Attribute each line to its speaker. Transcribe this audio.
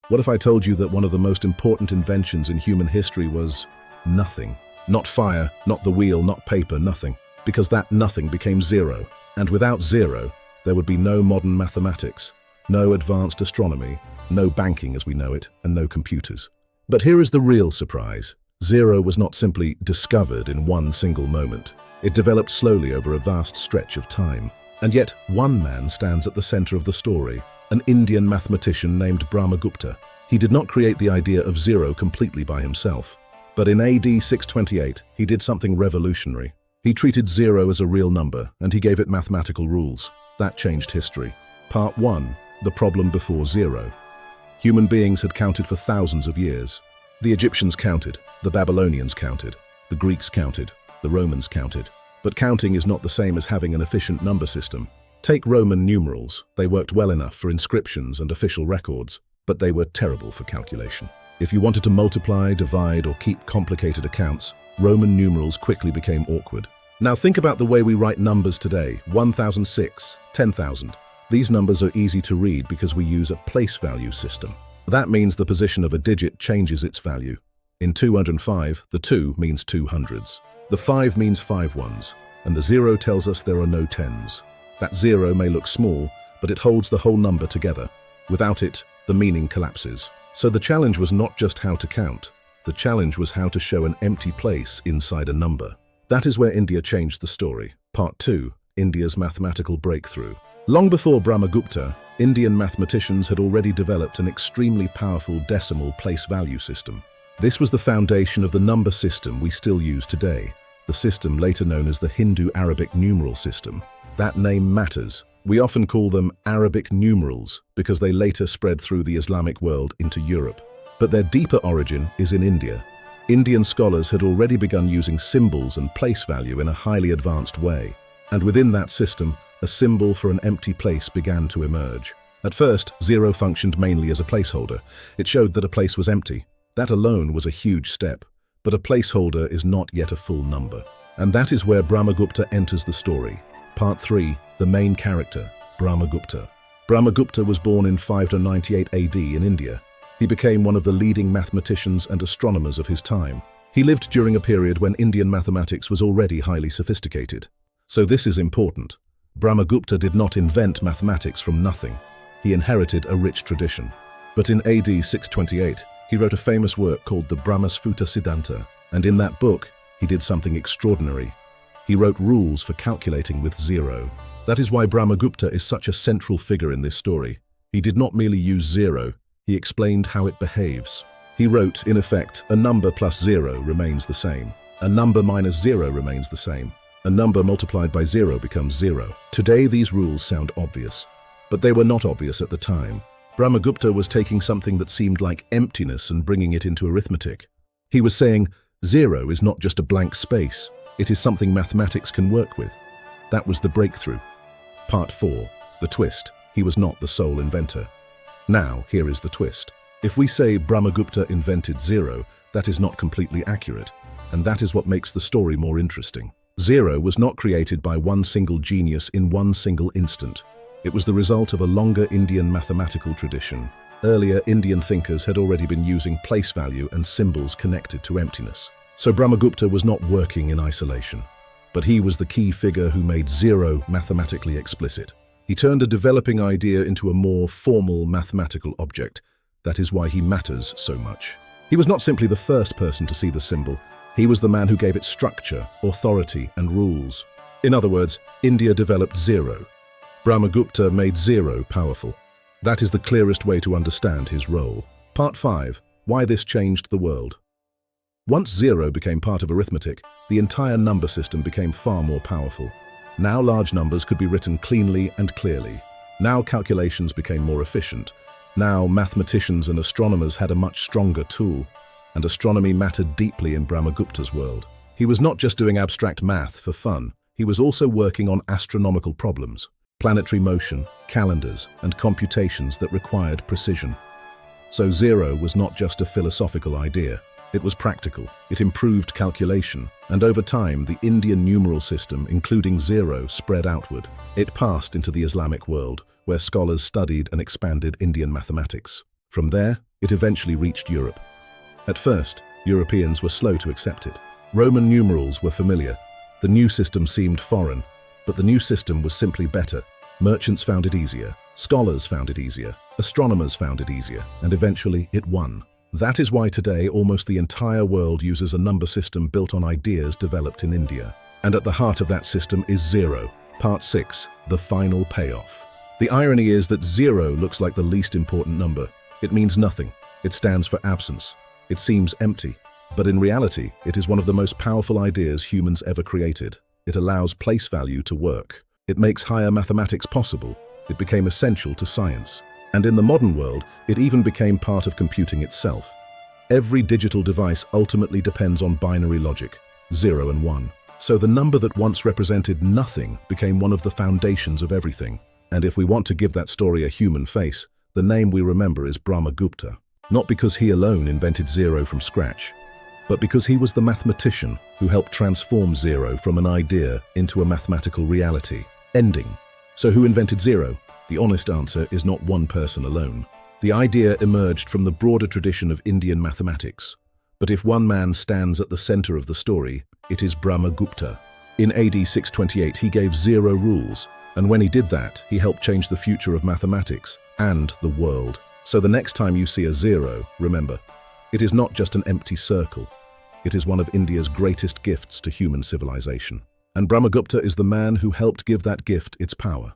Speaker 1: What if I told you that one of the most important inventions in human history was nothing? Not fire, not the wheel, not paper, nothing. Because that nothing became zero. And without zero, there would be no modern mathematics, no advanced astronomy, no banking as we know it, and no computers. But here is the real surprise. Zero was not simply discovered in one single moment. It developed slowly over a vast stretch of time. And yet, one man stands at the center of the story, an Indian mathematician named Brahmagupta. He did not create the idea of zero completely by himself. But in AD 628, he did something revolutionary. He treated zero as a real number, and he gave it mathematical rules. That changed history. Part 1. The problem before zero. Human beings had counted for thousands of years. The Egyptians counted, the Babylonians counted, the Greeks counted, the Romans counted. But counting is not the same as having an efficient number system. Take Roman numerals. They worked well enough for inscriptions and official records, but they were terrible for calculation. If you wanted to multiply, divide, or keep complicated accounts, Roman numerals quickly became awkward. Now think about the way we write numbers today: 1006, 10,000. These numbers are easy to read because we use a place value system. That means the position of a digit changes its value. In 205, the 2 means 2 hundreds. The 5 means 5 ones, and the 0 tells us there are no tens. That 0 may look small, but it holds the whole number together. Without it, the meaning collapses. So the challenge was not just how to count. The challenge was how to show an empty place inside a number. That is where India changed the story. Part 2. India's mathematical breakthrough. Long before Brahmagupta, Indian mathematicians had already developed an extremely powerful decimal place value system. This was the foundation of the number system we still use today, the system later known as the Hindu-Arabic numeral system. That name matters. We often call them Arabic numerals because they later spread through the Islamic world into Europe. But their deeper origin is in India. Indian scholars had already begun using symbols and place value in a highly advanced way. And within that system, a symbol for an empty place began to emerge. At first, zero functioned mainly as a placeholder. It showed that a place was empty. That alone was a huge step. But a placeholder is not yet a full number. And that is where Brahmagupta enters the story. Part 3. The main character, Brahmagupta. Brahmagupta was born in 598 AD in India. He became one of the leading mathematicians and astronomers of his time. He lived during a period when Indian mathematics was already highly sophisticated. So this is important. Brahmagupta did not invent mathematics from nothing. He inherited a rich tradition. But in AD 628, he wrote a famous work called the Brahmasfuta Siddhanta, and in that book, he did something extraordinary. He wrote rules for calculating with zero. That is why Brahmagupta is such a central figure in this story. He did not merely use zero, he explained how it behaves. He wrote, in effect, a number plus zero remains the same. A number minus zero remains the same. A number multiplied by zero becomes zero. Today, these rules sound obvious, but they were not obvious at the time. Brahmagupta was taking something that seemed like emptiness and bringing it into arithmetic. He was saying, zero is not just a blank space. It is something mathematics can work with. That was the breakthrough. Part 4. The twist. He was not the sole inventor. Now, here is the twist. If we say Brahmagupta invented zero, that is not completely accurate. And that is what makes the story more interesting. Zero was not created by one single genius in one single instant. It was the result of a longer Indian mathematical tradition. Earlier Indian thinkers had already been using place value and symbols connected to emptiness. So Brahmagupta was not working in isolation. But he was the key figure who made zero mathematically explicit. He turned a developing idea into a more formal mathematical object. That is why he matters so much. He was not simply the first person to see the symbol. He was the man who gave it structure, authority, and rules. In other words, India developed zero. Brahmagupta made zero powerful. That is the clearest way to understand his role. Part 5. Why this changed the world. Once zero became part of arithmetic, the entire number system became far more powerful. Now large numbers could be written cleanly and clearly. Now calculations became more efficient. Now mathematicians and astronomers had a much stronger tool. And astronomy mattered deeply in Brahmagupta's world. He was not just doing abstract math for fun. He was also working on astronomical problems, planetary motion, calendars, and computations that required precision. So zero was not just a philosophical idea. It was practical. It improved calculation. And over time, the Indian numeral system, including zero, spread outward. It passed into the Islamic world, where scholars studied and expanded Indian mathematics. From there, it eventually reached Europe. At first, Europeans were slow to accept it. Roman numerals were familiar. The new system seemed foreign, but the new system was simply better. Merchants found it easier, scholars found it easier, astronomers found it easier, and eventually it won. That is why today almost the entire world uses a number system built on ideas developed in India. And at the heart of that system is zero. Part 6, the final payoff. The irony is that zero looks like the least important number. It means nothing. It stands for absence. It seems empty. But in reality, it is one of the most powerful ideas humans ever created. It allows place value to work. It makes higher mathematics possible. It became essential to science. And in the modern world, it even became part of computing itself. Every digital device ultimately depends on binary logic, 0 and 1. So the number that once represented nothing became one of the foundations of everything. And if we want to give that story a human face, the name we remember is Brahmagupta. Not because he alone invented zero from scratch, but because he was the mathematician who helped transform zero from an idea into a mathematical reality. Ending. So who invented zero? The honest answer is not one person alone. The idea emerged from the broader tradition of Indian mathematics. But if one man stands at the center of the story, it is Brahmagupta. In AD 628, he gave zero rules, and when he did that, he helped change the future of mathematics and the world. So the next time you see a zero, remember, it is not just an empty circle. It is one of India's greatest gifts to human civilization. And Brahmagupta is the man who helped give that gift its power.